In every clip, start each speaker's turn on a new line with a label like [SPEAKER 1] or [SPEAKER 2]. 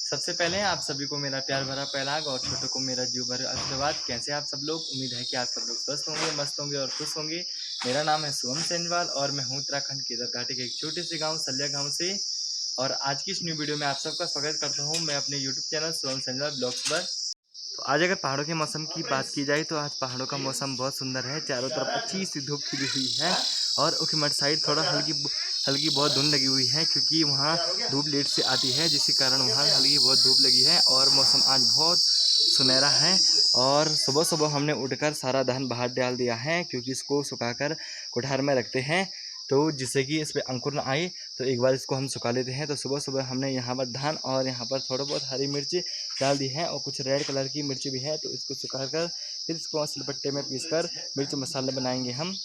[SPEAKER 1] सबसे पहले आप सभी को मेरा प्यार भरा पहलाग और छोटों को मेरा जीव भरा आशीर्वाद। कैसे आप सब लोग? उम्मीद है कि आप सब लोग स्वस्थ होंगे, मस्त होंगे और खुश होंगे। मेरा नाम है शुभम सेनवाल और मैं हूँ उत्तराखंड केदार घाटी के एक छोटे से गांव सल्या गांव से। और आज की इस न्यू वीडियो में आप सबका स्वागत करता हूँ मैं अपने YouTube channel Shubham Senwal blogs पर। तो आज अगर पहाड़ों के मौसम की बात की जाए तो आज पहाड़ों का मौसम बहुत सुंदर है। चारों तरफ अच्छी सी धूप खिली हुई है और उखीमठ साइड थोड़ा हल्की बहुत धुंध लगी हुई है, क्योंकि वहाँ धूप लेट से आती है, जिसके कारण वहाँ हल्की बहुत धूप लगी है। और मौसम आज बहुत सुनहरा है। और सुबह सुबह हमने उठकर सारा धान बाहर डाल दिया है, क्योंकि इसको सुखाकर कोठार में रखते हैं, तो जिससे कि इस पर अंकुर न आए। तो एक बार इसको हम सुखा लेते हैं। तो सुबह सुबह हमने यहाँ पर धान और यहाँ पर थोड़ा बहुत हरी मिर्च डाल दी है और कुछ रेड कलर की मिर्च भी है। तो इसको सुखाकर फिर इसको सिलबट्टे में पीसकर मिर्च मसाला बनाएंगे हम।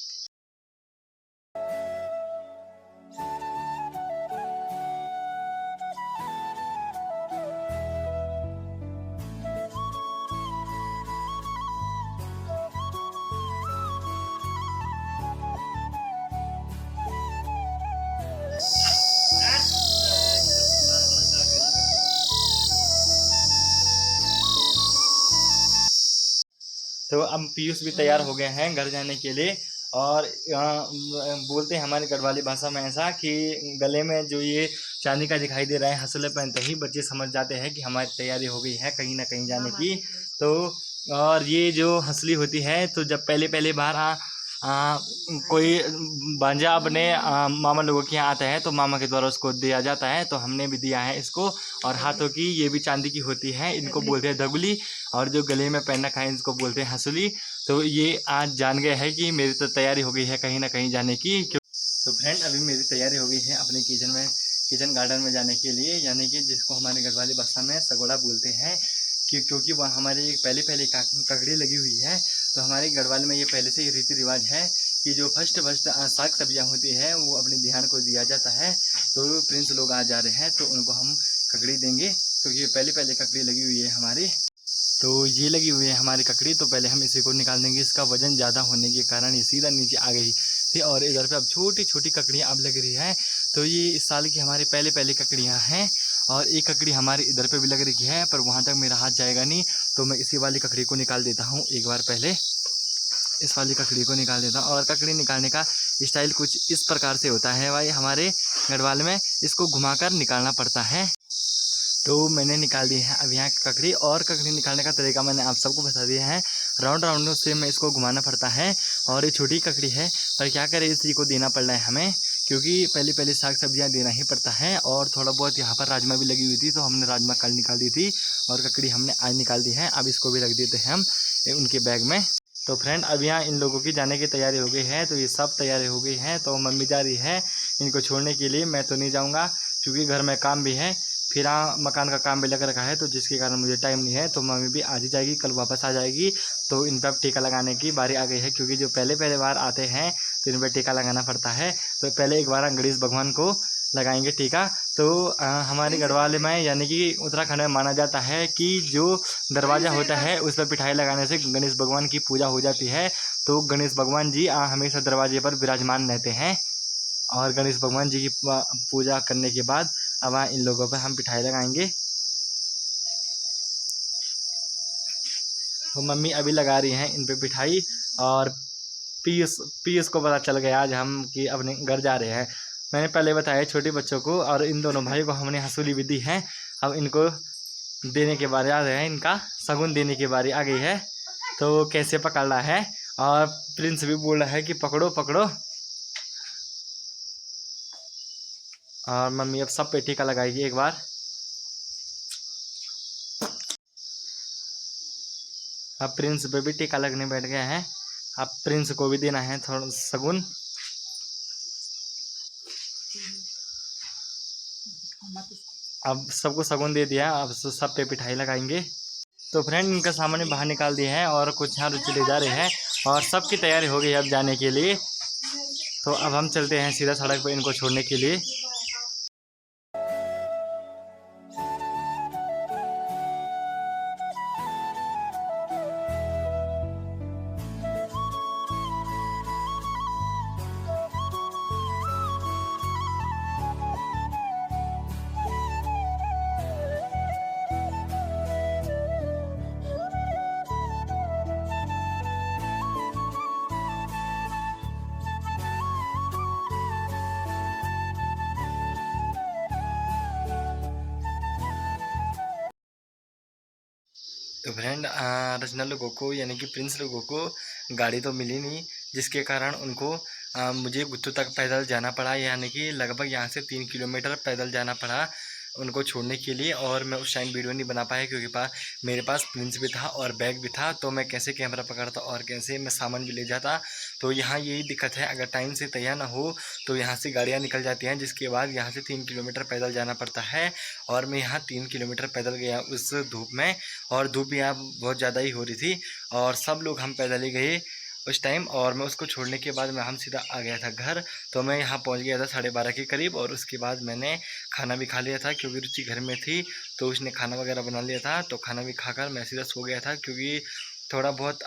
[SPEAKER 1] तो अब पीयूष भी तैयार हो गए हैं घर जाने के लिए। और बोलते हैं हमारी गढ़वाली भाषा में ऐसा कि गले में जो ये चांदी का दिखाई दे रहा है हंसले पहनते ही बच्चे समझ जाते हैं कि हमारी तैयारी हो गई है कहीं ना कहीं जाने की। तो और ये जो हंसली होती है, तो जब पहले पहले बार कोई भांजा अपने मामा लोगों के यहाँ आता है तो मामा के द्वारा उसको दिया जाता है। तो हमने भी दिया है इसको। और हाथों की ये भी चांदी की होती है, इनको बोलते हैं दगुली। और जो गले में पहन रखा है इसको बोलते हैं हंसुली। तो ये आज जान गए हैं कि मेरी तो तैयारी हो गई है कहीं ना कहीं जाने की। तो फ्रेंड अभी मेरी तैयारी हो गई है अपने किचन गार्डन में जाने के लिए, यानी कि जिसको हमारे गढ़वाली भाषा में सगोड़ा बोलते हैं। क्योंकि वहाँ हमारी पहले ककड़ी लगी हुई है। तो हमारे गढ़वाल में ये पहले से ही रीति रिवाज है कि जो फर्स्ट साग सब्जियाँ होती हैं वो अपने ध्यान को दिया जाता है। तो प्रिंस लोग आ जा रहे हैं तो उनको हम ककड़ी देंगे, क्योंकि ये पहले ककड़ी लगी हुई है हमारी। तो ये लगी हुई है हमारी ककड़ी। तो पहले हम इसी को निकाल देंगे। इसका वजन ज़्यादा होने के कारण ये सीधा नीचे आ गई थी और इधर पे अब छोटी छोटी ककड़ियाँ अब लग रही है। तो ये इस साल की हमारी पहले ककड़ियाँ हैं। और एक ककड़ी हमारी इधर पे भी लग रही है, पर वहाँ तक मेरा हाथ जाएगा नहीं। तो मैं इसी वाली ककड़ी को निकाल देता हूँ एक बार पहले। इस वाली ककड़ी को निकाल देता हूँ। और ककड़ी निकालने का स्टाइल कुछ इस प्रकार से होता है भाई हमारे गढ़वाल में, इसको घुमाकर निकालना पड़ता है। तो मैंने निकाल दी है अब यहाँ ककड़ी। और ककड़ी निकालने का तरीका मैंने आप सबको बता दिया है। राउंड से में इसको घुमाना पड़ता है। और ये छोटी ककड़ी है, पर क्या करें इसी को देना पड़ रहा है हमें, क्योंकि पहले साग सब्जियाँ देना ही पड़ता है। और थोड़ा बहुत यहाँ पर राजमा भी लगी हुई थी, तो हमने राजमा कल निकाल दी थी और ककड़ी हमने आज निकाल दी है। अब इसको भी रख देते हैं हम उनके बैग में। तो फ्रेंड अब यहाँ इन लोगों की जाने की तैयारी हो गई है। तो ये सब तैयारी हो गई है। तो मम्मी जा रही है इनको छोड़ने के लिए। मैं तो नहीं जाऊँगा क्योंकि घर में काम भी है, फिर मकान का काम भी लग रखा है, तो जिसके कारण मुझे टाइम नहीं है। तो मम्मी भी आज ही जाएगी, कल वापस आ जाएगी। तो इन पर अब टीका लगाने की बारी आ गई है, क्योंकि जो पहले बार आते हैं तो इन पर टीका लगाना पड़ता है। तो पहले एक बार गणेश भगवान को लगाएंगे टीका। तो हमारे गढ़वाल में यानी कि उत्तराखंड में माना जाता है कि जो दरवाज़ा होता है उस पर पिठाई लगाने से गणेश भगवान की पूजा हो जाती है। तो गणेश भगवान जी हमेशा दरवाजे पर विराजमान रहते हैं। और गणेश भगवान जी की पूजा करने के बाद अब इन लोगों पर हम पिठाई लगाएंगे। तो मम्मी अभी लगा रही हैं इन पे पिठाई। और पीयूष को पता चल गया आज हम कि अपने घर जा रहे हैं। मैंने पहले बताया छोटे बच्चों को, और इन दोनों भाई को हमने हंसूली भी दी है। अब इनको देने के बारे आ रहे हैं, इनका शगुन देने की बारी आ गई है। तो कैसे पकड़ रहा है, और प्रिंस भी बोल रहा है कि पकड़ो पकड़ो। और मम्मी अब सब पे टीका लगाएगी एक बार। अब प्रिंस पे भी टीका लगने बैठ गया है। अब प्रिंस को भी देना है थोड़ा शगुन। अब सबको शगुन दे दिया, अब सब पे पिठाई लगाएंगे। तो फ्रेंड इनका सामान बाहर निकाल दिए हैं और कुछ यहाँ रुचि ले जा रहे हैं। और सबकी तैयारी हो गई है अब जाने के लिए। तो अब हम चलते हैं सीधा सड़क पर इनको छोड़ने के लिए। तो फ्रेंड रचना लोगों को यानी कि प्रिंस लोगों को गाड़ी तो मिली नहीं, जिसके कारण उनको मुझे गुत्तू तक पैदल जाना पड़ा, यानी कि लगभग यहाँ से 3 किलोमीटर पैदल जाना पड़ा उनको छोड़ने के लिए। और मैं उस टाइम वीडियो नहीं बना पाया क्योंकि मेरे पास प्रिंस भी था और बैग भी था, तो मैं कैसे कैमरा पकड़ता और कैसे मैं सामान भी ले जाता। तो यहाँ यही दिक्कत है, अगर टाइम से तैयार ना हो तो यहाँ से गाड़ियाँ निकल जाती हैं, जिसके बाद यहाँ से 3 किलोमीटर पैदल जाना पड़ता है। और मैं यहाँ 3 किलोमीटर पैदल गया उस धूप में, और धूप भी यहाँ बहुत ज़्यादा ही हो रही थी और सब लोग हम पैदल ही गए उस टाइम। और मैं उसको छोड़ने के बाद हम सीधा आ गया था घर। तो मैं यहाँ पहुँच गया था 12:30 के करीब, और उसके बाद मैंने खाना भी खा लिया था क्योंकि रुचि घर में थी, तो उसने खाना वगैरह बना लिया था। तो खाना भी खाकर मैं सीधा सो गया था क्योंकि थोड़ा बहुत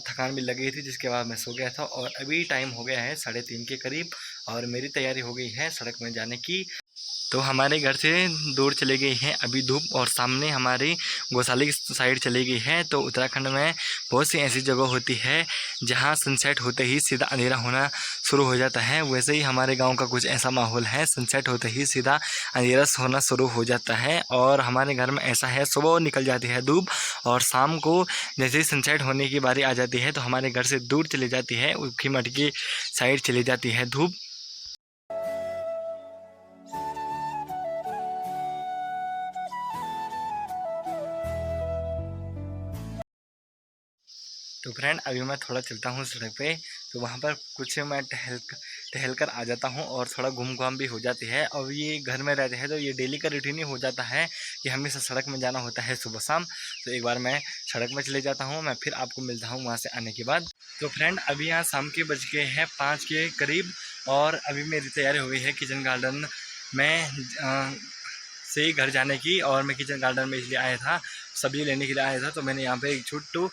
[SPEAKER 1] थकान भी लगी थी, जिसके बाद मैं सो गया था। और अभी टाइम हो गया है 3:30 के करीब, और मेरी तैयारी हो गई है सड़क में जाने की। तो हमारे घर से दूर चली गई है अभी धूप, और सामने हमारी गौशाला की साइड चली गई है। तो उत्तराखंड में बहुत सी ऐसी जगह होती है जहां सनसेट होते ही सीधा अंधेरा होना शुरू हो जाता है। वैसे ही हमारे गांव का कुछ ऐसा माहौल है, सनसेट होते ही सीधा अंधेरा होना शुरू हो जाता है। और हमारे घर में ऐसा है, सुबह निकल जाती है धूप और शाम को जैसे ही सनसेट होने की बारी आ जाती है तो हमारे घर से दूर चली जाती है, उखी मठ की साइड चली जाती है धूप। तो फ्रेंड अभी मैं थोड़ा चलता हूँ सड़क पे, तो वहाँ पर कुछ मैं टहल कर आ जाता हूँ और थोड़ा घूम घाम भी हो जाती है। और ये घर में रहते हैं तो ये डेली का रूटीन ही हो जाता है कि हमेशा सड़क में जाना होता है सुबह शाम। तो एक बार मैं सड़क में चले जाता हूँ, मैं फिर आपको मिलता हूँ वहाँ से आने के बाद। तो फ्रेंड अभी यहाँ शाम के बज गए हैं 5 के करीब, और अभी मेरी तैयारी हो गई है किचन गार्डन में से ही घर जाने की। और मैं किचन गार्डन में इसलिए आया था, सब्जी लेने के लिए आया था। तो मैंने यहाँ पे एक छोटू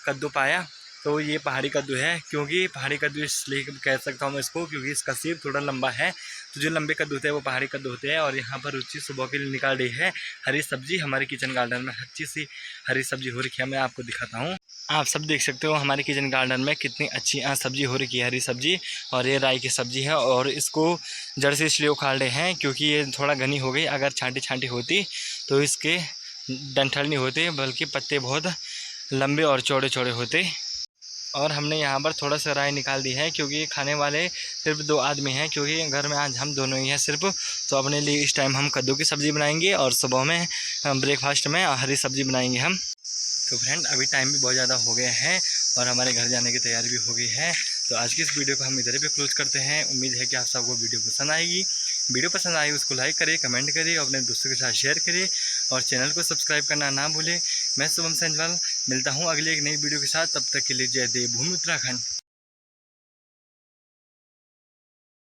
[SPEAKER 1] कद्दू पाया, तो ये पहाड़ी कद्दू है, क्योंकि पहाड़ी कद्दू इसलिए कह सकता हूँ मैं इसको क्योंकि इसका सिर थोड़ा लंबा है। तो जो लंबे कद्दू होते हैं वो पहाड़ी कद्दू होते हैं। और यहाँ पर रुचि सुबह के लिए निकाल रही है हरी सब्जी। हमारे किचन गार्डन में अच्छी सी हरी सब्जी हो रखी है, मैं आपको दिखाता हूँ। आप सब देख सकते हो हमारे किचन गार्डन में कितनी अच्छी सब्जी हो रखी है, हरी सब्जी। और ये राई की सब्जी है, और इसको जड़ से इसलिए उखाड़ रहे हैं क्योंकि ये थोड़ा घनी हो गई। अगर छांटी छांटी होती तो इसके डंठल नहीं होते, बल्कि पत्ते बहुत लंबे और चौड़े चौड़े होते। और हमने यहाँ पर थोड़ा सा राई निकाल दी है क्योंकि खाने वाले सिर्फ 2 आदमी हैं, क्योंकि घर में आज हम दोनों ही हैं सिर्फ। तो अपने लिए इस टाइम हम कद्दू की सब्ज़ी बनाएंगे और सुबह में ब्रेकफास्ट में हरी सब्ज़ी बनाएंगे हम। तो फ्रेंड अभी टाइम भी बहुत ज़्यादा हो गया है और हमारे घर जाने की तैयारी भी हो गई है। तो आज की इस वीडियो को हम इधर पे क्लोज करते हैं। उम्मीद है कि आप सबको वीडियो पसंद आएगी। वीडियो पसंद आई उसको लाइक करिए, कमेंट करिए, अपने दोस्तों के साथ शेयर करिए और चैनल को सब्सक्राइब करना ना भूलें। मैं शुभम सेंजवाल मिलता हूँ अगली एक नई वीडियो के साथ, तब तक के लिए जय देव भूमि उत्तराखंड।